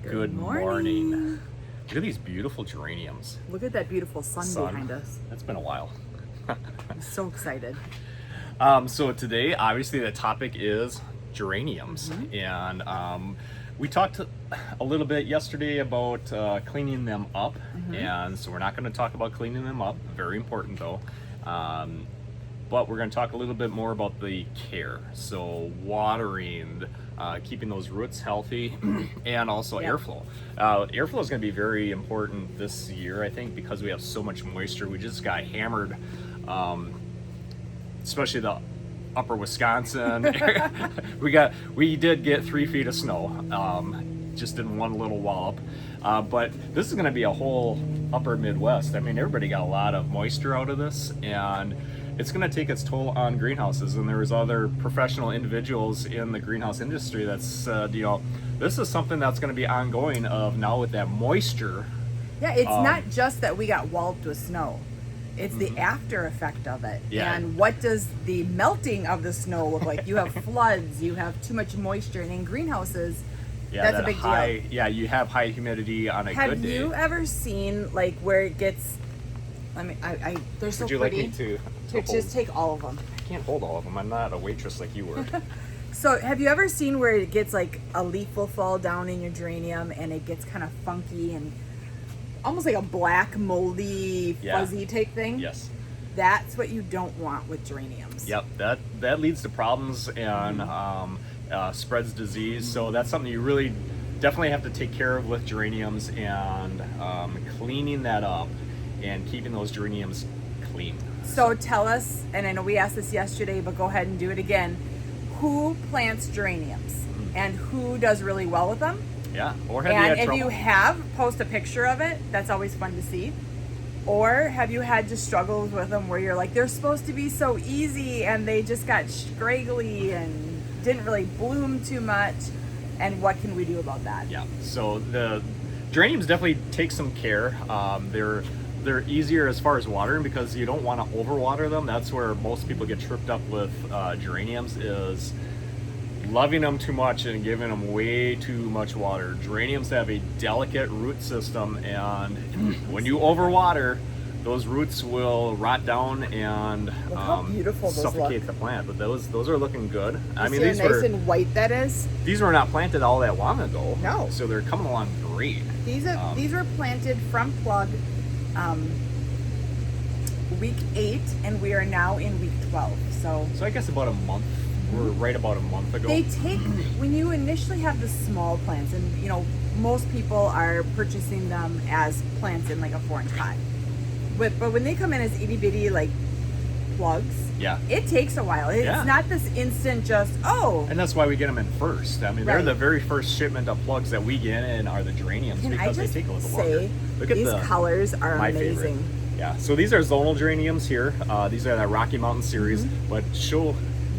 Good morning. Look at these beautiful geraniums. Look at that beautiful sun behind us. It's been a while. I'm so excited. So today, obviously, the topic is geraniums. And we talked a little bit yesterday about cleaning them up. And so we're not going to talk about cleaning them up. Very important, though. But we're going to talk a little bit more about the care. So watering, keeping those roots healthy, and also airflow. Airflow is going to be very important this year, I think, because we have so much moisture. We just got hammered, especially the upper Wisconsin. we did get 3 feet of snow, just in one little wallop. But this is going to be a whole upper Midwest. I mean, everybody got a lot of moisture out of this, and it's going to take its toll on greenhouses. And there's other professional individuals in the greenhouse industry that's said, this is something that's going to be ongoing of now with that moisture. Yeah, it's not just that we got walloped with snow. It's the after effect of it. Yeah. And what does the melting of the snow look like? You have floods, you have too much moisture, and in greenhouses, that's a big deal. Yeah, you have high humidity on a good day. Have you ever seen like where it gets? I mean, they're so Would you pretty. like me to Just take all of them. I can't hold all of them. I'm not a waitress like you were. So have you ever seen where it gets like a leaf will fall down in your geranium and it gets kind of funky and almost like a black moldy fuzzy type thing? Yes. That's what you don't want with geraniums. Yep, that leads to problems and spreads disease. So that's something you really definitely have to take care of with geraniums, and cleaning that up and keeping those geraniums clean. So tell us, and I know we asked this yesterday, but go ahead and do it again. Who plants geraniums and who does really well with them? Yeah, or have you had trouble? And if you have, post a picture of it. That's always fun to see. Or have you had just struggles with them where you're like, they're supposed to be so easy and they just got scraggly and didn't really bloom too much? And what can we do about that? Yeah, so the geraniums definitely take some care. They're easier as far as watering because you don't want to overwater them. That's where most people get tripped up with geraniums, is loving them too much and giving them way too much water. Geraniums have a delicate root system, and when you overwater, those roots will rot down and Look how beautiful those suffocate look. the plant. But those are looking good. I mean, these nice and white. That is. These were not planted all that long ago. No. So they're coming along great. These were planted from plug week 8, and we are now in week 12. So I guess about a month. We're right about a month ago. They take, when you initially have the small plants, and most people are purchasing them as plants in like a 4-inch pot. But when they come in as itty bitty like plugs, it takes a while. It's not this instant just, and that's why we get them in first. I mean, they're the very first shipment of plugs that we get in are the geraniums. Because they take a little longer. Look at these colors are my amazing. Favorite. Yeah, so these are zonal geraniums here. These are the Rocky Mountain series, but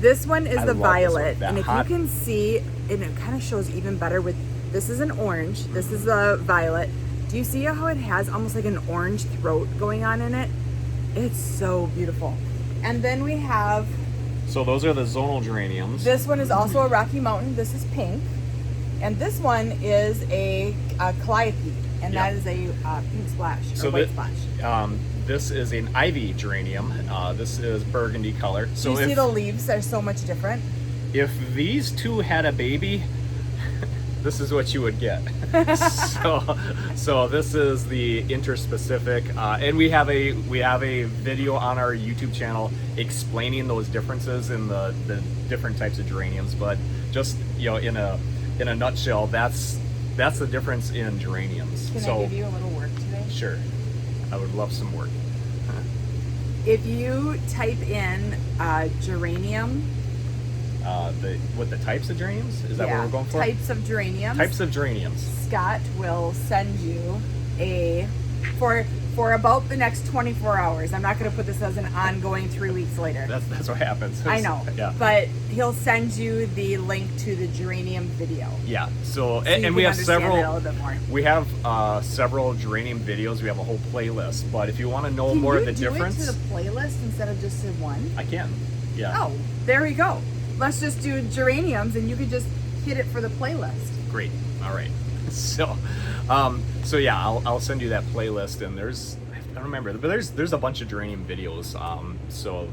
this one is the violet, and if you can see, and it kind of shows even better with, this is an orange, this is the violet. Do you see how it has almost like an orange throat going on in it? It's so beautiful. And then we have... So those are the zonal geraniums. This one is also a Rocky Mountain. This is pink. And this one is a calliope, and that is a pink splash, or white splash. This is an ivy geranium. This is burgundy color. So you see the leaves are so much different? If these two had a baby, this is what you would get. so this is the interspecific, and we have a video on our YouTube channel explaining those differences in the different types of geraniums. But just in a nutshell, that's the difference in geraniums. Can I give you a little work today? Sure, I would love some work. If you type in geranium. The types of geraniums? Is that what we're going for? Types of geraniums. Types of geraniums. Scott will send you for about the next 24 hours. I'm not going to put this as an ongoing 3 weeks later. That's what happens. I know. Yeah. But he'll send you the link to the geranium video. Yeah. So and we have several. A little bit more. We have several geranium videos. We have a whole playlist. But if you want to know more of the difference, can you do it to the playlist instead of just to one? I can. Yeah. Oh, there we go. Let's just do geraniums, and you could just hit it for the playlist. Great. All right. So yeah, I'll send you that playlist, and I don't remember, but there's a bunch of geranium videos. So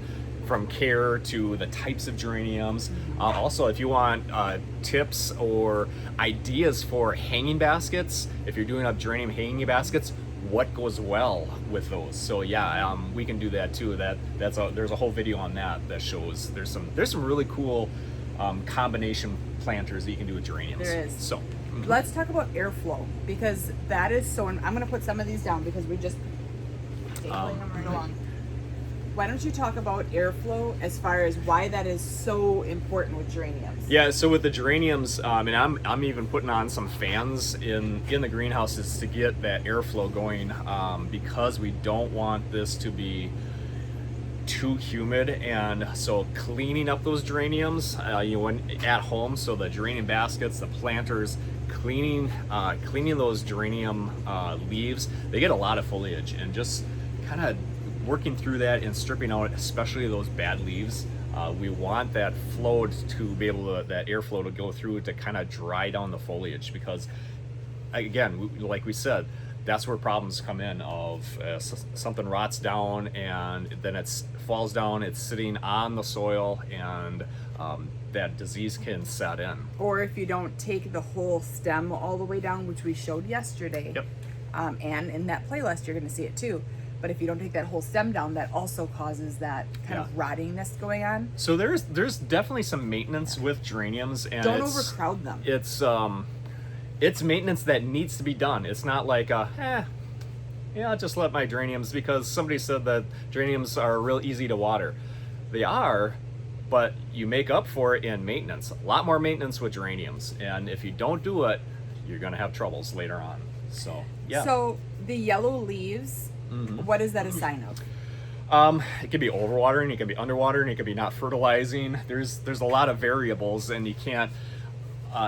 from care to the types of geraniums. Also, if you want tips or ideas for hanging baskets, if you're doing up geranium hanging baskets, what goes well with those? So yeah, we can do that too. There's a whole video on that shows there's some really cool combination planters that you can do with geraniums. There is. So let's talk about airflow, because that is so. I'm going to put some of these down because we just stapling them right along. Why don't you talk about airflow as far as why that is so important with geraniums? Yeah, so with the geraniums, and I'm even putting on some fans in the greenhouses to get that airflow going, because we don't want this to be too humid. And so cleaning up those geraniums, when at home, so the geranium baskets, the planters, cleaning those geranium leaves, they get a lot of foliage, and just kind of working through that and stripping out especially those bad leaves. We want that flow to be able to, that airflow to go through to kind of dry down the foliage, because again, like we said, that's where problems come in of something rots down and then it falls down, it's sitting on the soil, and that disease can set in. Or if you don't take the whole stem all the way down, which we showed yesterday. Yep. And in that playlist you're going to see it too. But if you don't take that whole stem down, that also causes that kind of rottingness going on. So there's definitely some maintenance with geraniums, and don't overcrowd them. It's maintenance that needs to be done. It's not like I'll just let my geraniums, because somebody said that geraniums are real easy to water. They are, but you make up for it in maintenance. A lot more maintenance with geraniums, and if you don't do it, you're gonna have troubles later on. So yeah. So the yellow leaves. What is that a sign of? It could be overwatering, it could be underwatering, it could be not fertilizing. There's a lot of variables, and you can't.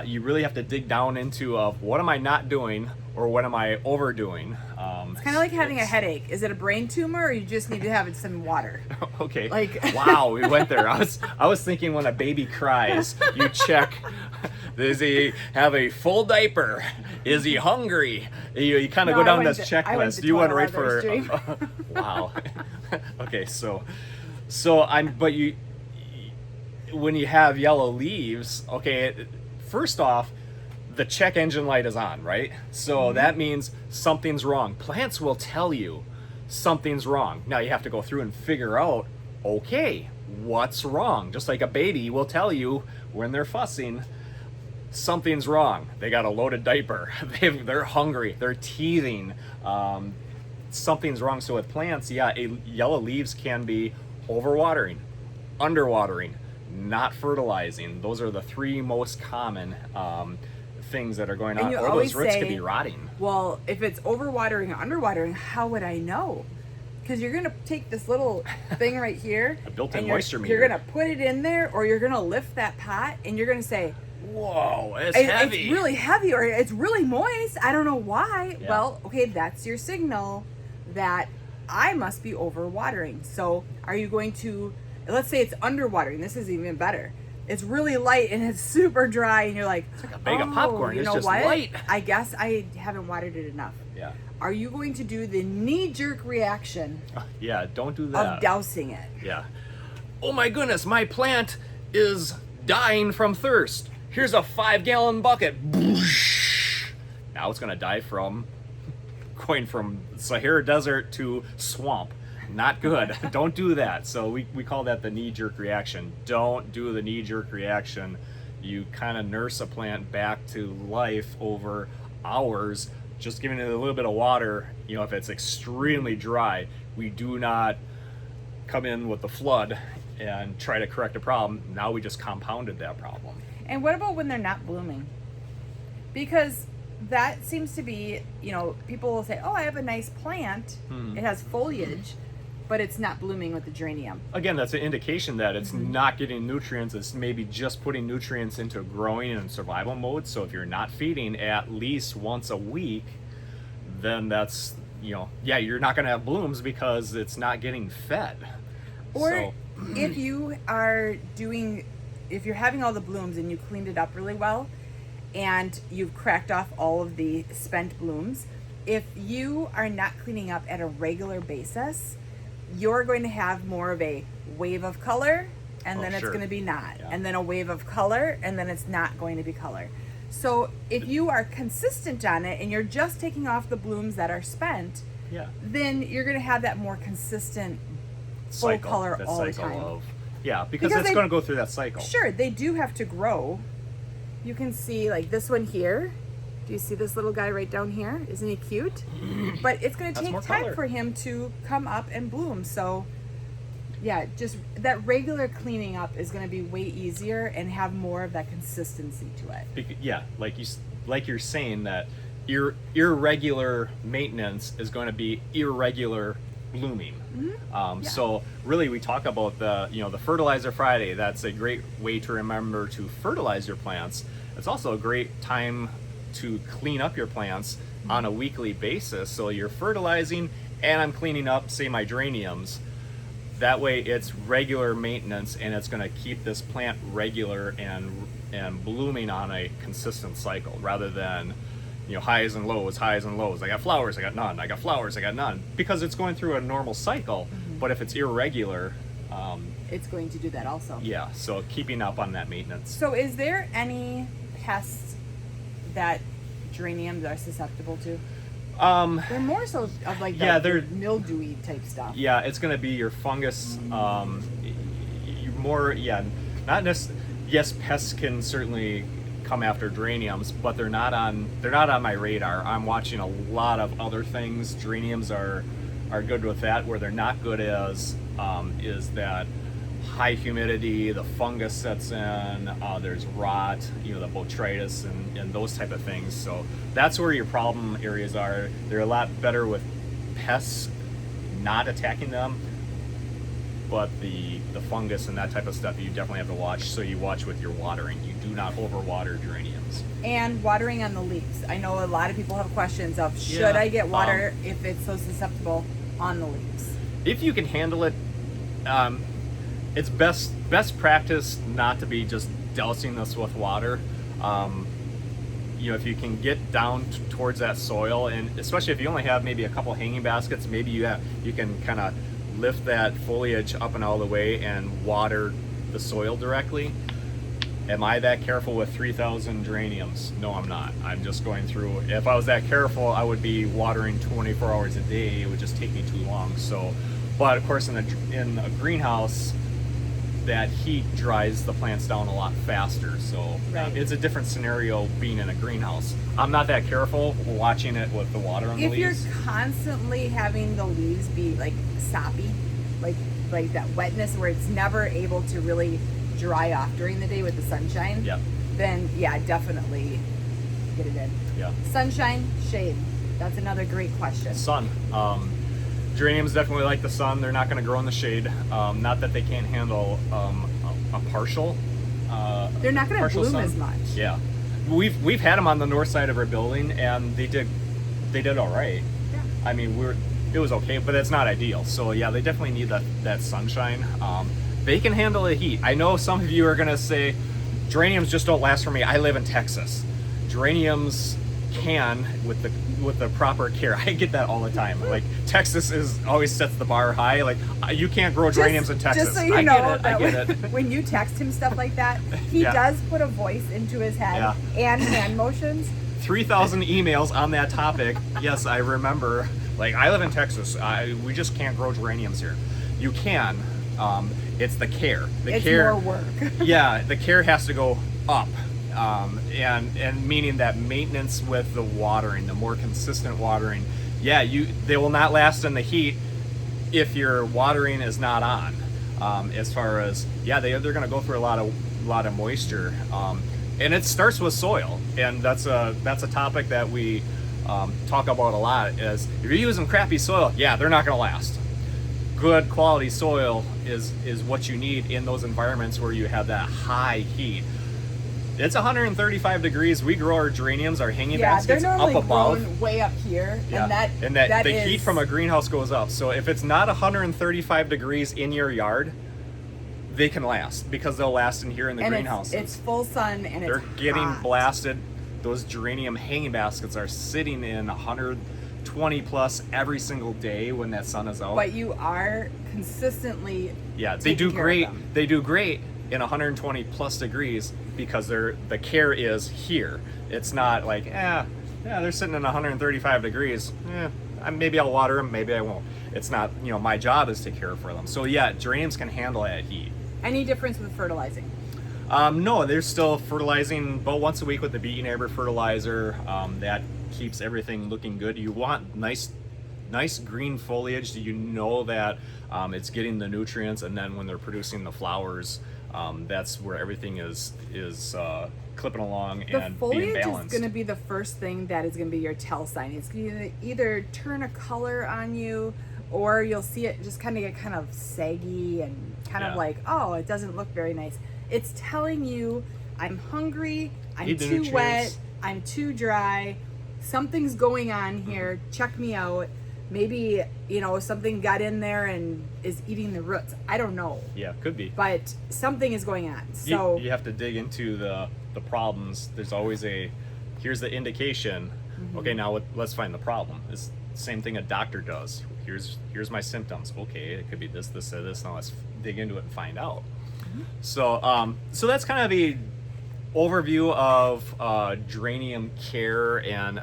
You really have to dig down into what am I not doing, or what am I overdoing. It's kind of like having a headache. Is it a brain tumor, or you just need to have some water? Okay. Wow, we went there. I was thinking when a baby cries, you check. Does he have a full diaper? Is he hungry? You kind of go down this checklist. You went right for wow. Okay, when you have yellow leaves, okay, first off, the check engine light is on, right? So that means something's wrong. Plants will tell you something's wrong. Now you have to go through and figure out, okay, what's wrong? Just like a baby will tell you when they're fussing, something's wrong. They got a loaded diaper. They're hungry. They're teething. Something's wrong. So with plants, yellow leaves can be overwatering, underwatering, not fertilizing. Those are the three most common things that are going on. Or those roots could be rotting. Well, if it's overwatering or underwatering, how would I know? Because you're going to take this little thing right here, a built-in moisture meter. You're going to put it in there, or you're going to lift that pot, and you're going to say, whoa, it's heavy. It's really heavy, or it's really moist. I don't know why. Yeah. Well, okay, that's your signal that I must be overwatering. So are you going to, let's say it's underwatering. This is even better. It's really light and it's super dry, and you're like, it's like a bag of popcorn. You know it's just what? light. I guess I haven't watered it enough. Yeah. Are you going to do the knee-jerk reaction? Yeah, don't do that. Of dousing it. Yeah. Oh my goodness, my plant is dying from thirst. Here's a 5-gallon bucket. Now it's gonna die from going from Sahara Desert to swamp. Not good. Don't do that. So we call that the knee-jerk reaction. Don't do the knee-jerk reaction. You kind of nurse a plant back to life over hours, just giving it a little bit of water. If it's extremely dry, we do not come in with the flood and try to correct a problem. Now we just compounded that problem. And what about when they're not blooming? Because that seems to be, people will say, oh, I have a nice plant. It has foliage, but it's not blooming with the geranium. Again, that's an indication that it's not getting nutrients. It's maybe just putting nutrients into growing and survival mode. So if you're not feeding at least once a week, then that's, you're not going to have blooms because it's not getting fed. Or if you're having all the blooms and you cleaned it up really well, and you've cracked off all of the spent blooms, if you are not cleaning up at a regular basis, you're going to have more of a wave of color, and then it's sure. going to be not, Yeah. and then a wave of color, and then it's not going to be color. So if you are consistent on it and you're just taking off the blooms that are spent, Yeah. then you're going to have that more consistent full Cycle, color that all the cycle time. of, yeah, because Because it's they- going to go through that cycle. Sure, they do have to grow. You can see like this one here. Do you see this little guy right down here? Isn't he cute? But it's going to That's more take time color. for him to come up and bloom. So yeah, just that regular cleaning up is going to be way easier and have more of that consistency to it. Yeah, like you're saying that irregular maintenance is going to be irregular blooming. Yeah. So really, we talk about the fertilizer Friday. That's a great way to remember to fertilize your plants. It's also a great time to clean up your plants on a weekly basis. So you're fertilizing and I'm cleaning up, say, my geraniums. That way it's regular maintenance, and it's going to keep this plant regular and blooming on a consistent cycle, rather than highs and lows, highs and lows. I got flowers, I got none. I got flowers, I got none. Because it's going through a normal cycle. But if it's irregular, It's going to do that also. yeah. So keeping up on that maintenance. So is there any pests that geraniums are susceptible to? They're more so of like Yeah, the they're- mildewy type stuff. Yeah, it's going to be your fungus. Not necessarily. Yes, pests can certainly come after geraniums, but they're not on my radar. I'm watching a lot of other things. Geraniums are good with that. Where they're not good is that high humidity, the fungus sets in, there's rot, the botrytis and those type of things. So that's where your problem areas are. They're a lot better with pests not attacking them, but the fungus and that type of stuff you definitely have to watch. So you watch with your watering. You do not overwater geraniums. And watering on the leaves. I know a lot of people have questions of should Yeah, I get water if it's so susceptible on the leaves? If you can handle it, it's best practice not to be just dousing this with water. If you can get down towards that soil, and especially if you only have maybe a couple hanging baskets, maybe you can kind of lift that foliage up and all the way and water the soil directly. Am I that careful with 3,000 geraniums? No, I'm not. I'm just going through. If I was that careful, I would be watering 24 hours a day. It would just take me too long. So, but of course, in a greenhouse, that heat dries the plants down a lot faster. So Right. it's a different scenario being in a greenhouse. I'm not that careful watching it with the water on the If you're leaves. constantly having the leaves be like soppy, like that wetness where it's never able to really dry off during the day with the sunshine, Yep. then yeah, definitely get it in. Yeah. Sunshine, shade. That's another great question. Sun. Geraniums definitely like the sun. They're not going to grow in the shade. Not that they can't handle a partial. They're not going to partial bloom sun. as much. Yeah, we've had them on the north side of our building, and they did all right. Yeah. I mean, it was okay, but it's not ideal. So yeah, they definitely need that sunshine. They can handle the heat. I know some of you are going to say geraniums just don't last for me. I live in Texas. Geraniums can with the proper care. I get that all the time. Like Texas always sets the bar high. Like you can't grow geraniums in Texas. Just so you I know, get it. I that get it. when you text him stuff like that, he Yeah. does put a voice into his head Yeah. and hand motions. 3,000 emails on that topic. Yes, I remember. Like I live in Texas. We just can't grow geraniums here. You can. It's the care. It's care. more work. Yeah, the care has to go up. And meaning that maintenance with the watering, the more consistent watering. Yeah, they will not last in the heat if your watering is not on. As far as they're going to go through a lot of moisture, and it starts with soil, and that's a topic that we talk about a lot. Is if you're using crappy soil, they're not going to last. Good quality soil is what you need in those environments where you have that high heat. It's 135 degrees. We grow our geraniums, our hanging Yeah, they're baskets normally up above. grown way up here, Yeah, and that the is, heat from a greenhouse goes up. So if it's not 135 degrees in your yard, they can last because they'll last in here in the and greenhouses. it's full sun and They're it's getting hot. blasted. those geranium hanging baskets are sitting in 120 plus every single day when that sun is out. But you are consistently they do taking care of great. them. They do great in 120 plus degrees because the care is here. It's not like they're sitting in 135 degrees. Maybe I'll water them, maybe I won't. It's not, my job is to care for them. So yeah, geraniums can handle that heat. Any difference with fertilizing? No, they're still fertilizing about once a week with the BYN fertilizer. That keeps everything looking good. You want nice green foliage. You know that it's getting the nutrients, and then when they're producing the flowers, that's where everything is clipping along and being foliage balanced. is going to be the first thing that is going to be your tell sign. It's going to either turn a color on you, or you'll see it just get kind of saggy and kind of like, oh, it doesn't look very nice. It's telling you, I'm hungry, I'm too wet, I'm too dry, something's going on here, check me out. Maybe, something got in there and is eating the roots. I don't know. Yeah, could be. But something is going on. So you have to dig into the problems. There's always here's the indication. Okay, now let's find the problem. It's the same thing a doctor does. Here's my symptoms. Okay, it could be this, this, or this. Now let's dig into it and find out. So that's kind of the overview of geranium care and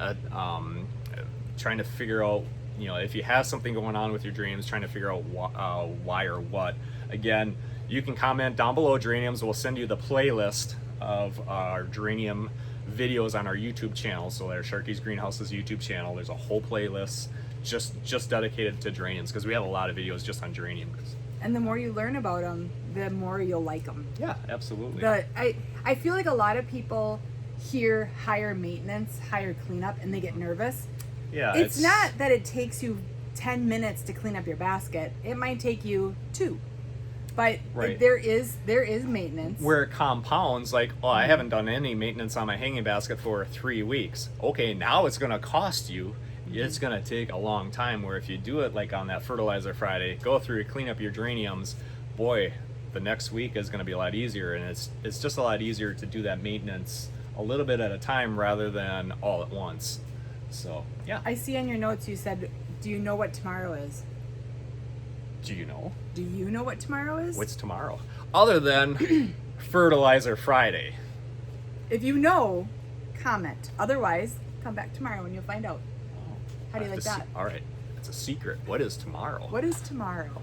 trying to figure out, if you have something going on with your geraniums, trying to figure out why or what. Again, you can comment down below. Geraniums will send you the playlist of our geranium videos on our YouTube channel. So there's Sharky's Greenhouse's YouTube channel. There's a whole playlist just dedicated to geraniums, because we have a lot of videos just on geraniums. And the more you learn about them, the more you'll like them. Yeah, absolutely. I feel like a lot of people hear higher maintenance, higher cleanup, and they get nervous. Yeah, it's not that it takes you 10 minutes to clean up your basket. It might take you 2. But there is maintenance. Where it compounds, like, I haven't done any maintenance on my hanging basket for 3 weeks. Okay, now it's going to cost you. It's going to take a long time, where if you do it like on that Fertilizer Friday, go through, clean up your geraniums, boy, the next week is going to be a lot easier. And it's just a lot easier to do that maintenance a little bit at a time rather than all at once. So, yeah. I see on your notes you said, do you know what tomorrow is? Do you know? Do you know what tomorrow is? What's tomorrow? Other than Fertilizer Friday. If you know, comment. Otherwise, come back tomorrow and you'll find out. How do you like that? All right. It's a secret. What is tomorrow? What is tomorrow?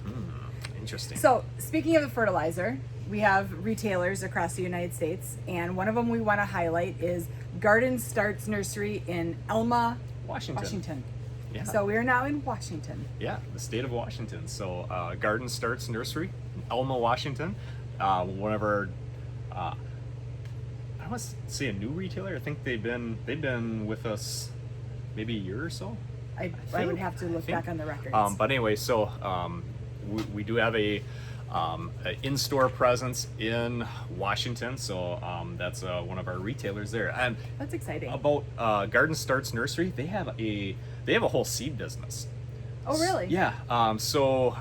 Interesting. So, speaking of the fertilizer, we have retailers across the United States, and one of them we want to highlight is Garden Starts Nursery in Elma, Washington. Yeah. So we are now in Washington. Yeah, the state of Washington. So Garden Starts Nursery, Elma, Washington. One of our, I don't want to say a new retailer. I think they've been with us maybe a year or so. I would have to look back on the records. But anyway, so we do have a in-store presence in Washington, so that's one of our retailers there. And that's exciting. About Garden Starts Nursery, they have a whole seed business. Oh, really? Yeah. So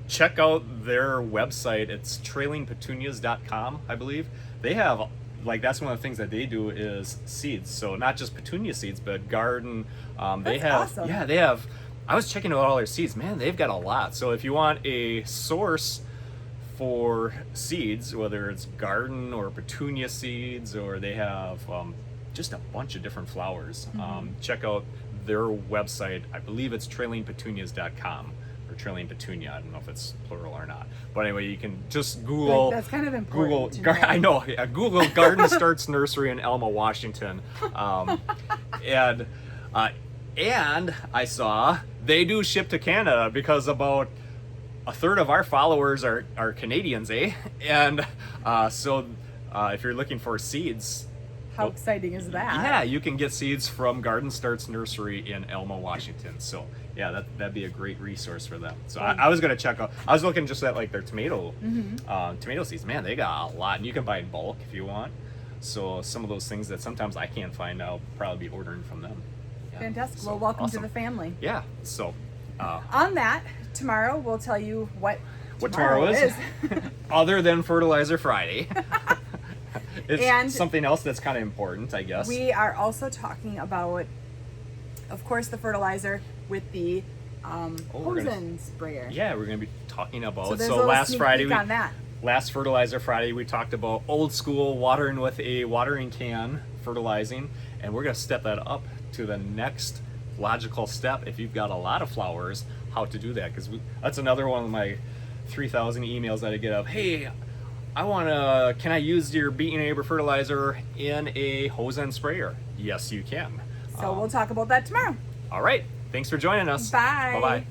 check out their website. It's trailingpetunias.com, I believe. They have, that's one of the things that they do is seeds. So not just petunia seeds, but garden. They have, awesome. Yeah, they have. I was checking out all their seeds. Man, they've got a lot. So if you want a source for seeds, whether it's garden or petunia seeds, or they have just a bunch of different flowers, check out their website. I believe it's trailingpetunias.com or trailing petunia. I don't know if it's plural or not. But anyway, you can just Google. That's kind of important. Google. I know. Yeah, Google Garden Starts Nursery in Elma, Washington, and I saw they do ship to Canada, because about a third of our followers are Canadians, eh? And so if you're looking for seeds, how exciting is that? Yeah, you can get seeds from Garden Starts Nursery in Elma, Washington. So yeah, that'd be a great resource for them. So I was gonna check out. I was looking just at their tomato seeds. Man, they got a lot, and you can buy in bulk if you want. So some of those things that sometimes I can't find, I'll probably be ordering from them. Yeah. Fantastic. So, well, welcome awesome. to the family. Yeah. So on that, tomorrow we'll tell you what tomorrow is. Other than Fertilizer Friday. It's And something else that's kind of important, I guess. we are also talking about, of course, the fertilizer with the Hosen sprayer. Yeah, we're going to be talking about. So there's a little last sneak Friday, peek on that. last Fertilizer Friday, we talked about old school watering with a watering can, fertilizing, and we're going to step that up to the next logical step. If you've got a lot of flowers, how to do that? Because that's another one of my 3,000 emails that I get of. Hey, can I use your Beat Your Neighbor fertilizer in a Hosen sprayer? Yes, you can. So we'll talk about that tomorrow. All right. Thanks for joining us. Bye. Bye-bye.